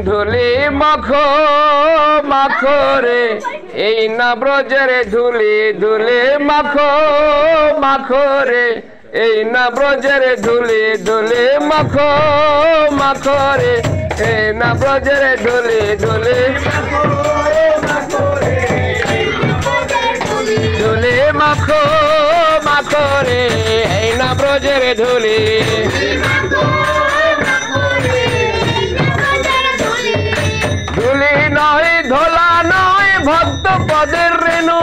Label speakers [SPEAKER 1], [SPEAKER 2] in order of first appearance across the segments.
[SPEAKER 1] ধুলি মাখো মাখো রে এই না ব্রজের ধুলি ধুলি মাখো মাখো রে এই না ব্রজের ধুলি ধুলি মাখো মাখো রে এই না ব্রজের ধুলি ধুলি ধুলি মাখো মাখো রে এই না ব্রজের ধুলি ধুলি নয় ধোলা নয় ভক্ত পদের রেণু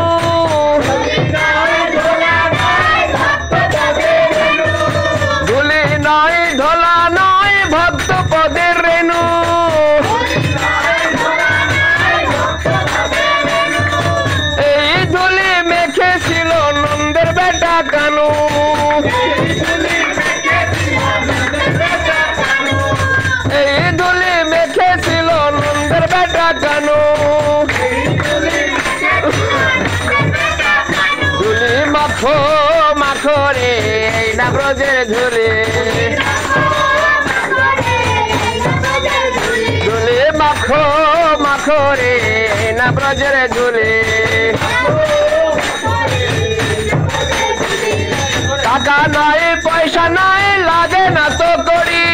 [SPEAKER 1] ধুলি নয় ধোলা নয় ভক্ত পদের রেণু এই ধুলি মেখেছিল নন্দের বেটা কানু এই ধুলি মেখেছিল নন্দের বেটা কানু ধুলি মাখো মাখো রে এই না ব্রজের ধুলি ধুলি মাখো মাখো রে এই না ব্রজের ধুলি টাকা নাই পয়সা নাই লাগে না তো করি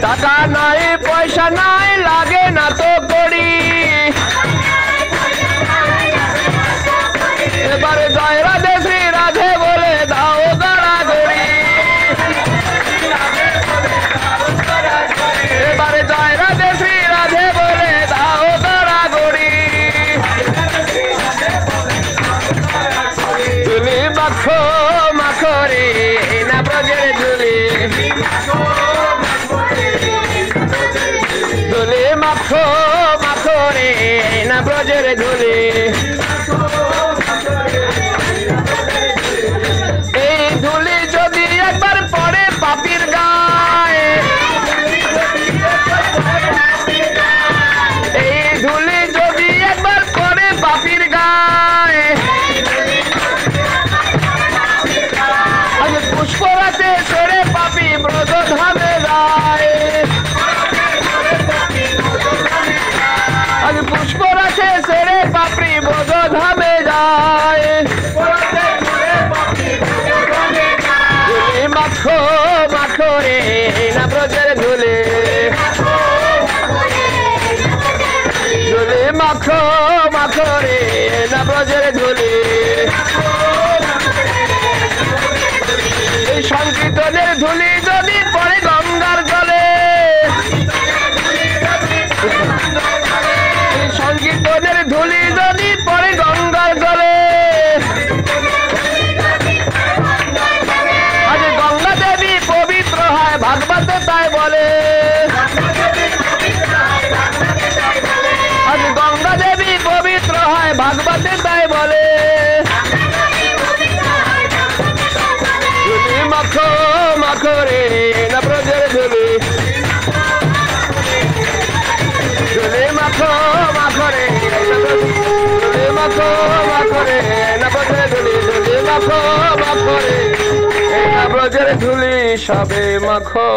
[SPEAKER 1] টাকা নাই পয়সা নাই লাগে না তো করি এবারে জয় রাধে শ্রী রাধে বলে দাও গড়াগড়ি এবারে জয় রাধে শ্রী রাধে বলে দাও গড়াগড়ি ধুলি মাখো মাখো রে না ব্রজের ধুলি ধুলি মাখো মাখো রে না ব্রজের ধুলি এই ধুলি যদি একবার পড়ে পাপীর গায়ে এই ধুলি যদি একবার পড়ে পাপীর গায়ে আজ পুষ্পরাতে সরে পাপী ব্রজ ধামে যায় আজ পুষ্পরাতে সরে পাপড়ি ব্রজ ধামে যায় ধুলি মাখো মাখো রে না ব্রজের ধুলি ধুলি মাখো মাখো রে না ব্রজের ধুলি এই সংকীর্তনের ধুলি যদি পড়ে গঙ্গার জলে এই সংকীর্তনের ধুলি যদি পড়ে গঙ্গার জলে আজ গঙ্গা দেবী পবিত্র হয় ভাগবতে তাই বলে আজ গঙ্গা দেবী পবিত্র হয় ভাগবতে তাই বলে ধুলি মাখো মাখো রে না ব্রজের ধুলি ধুলি মাখো মাখো রে ধুলি মাখো মাখো রে না ব্রজের ধুলি ধুলি মাখো মাখো রে না ব্রজের ধুলি সবে মাখো।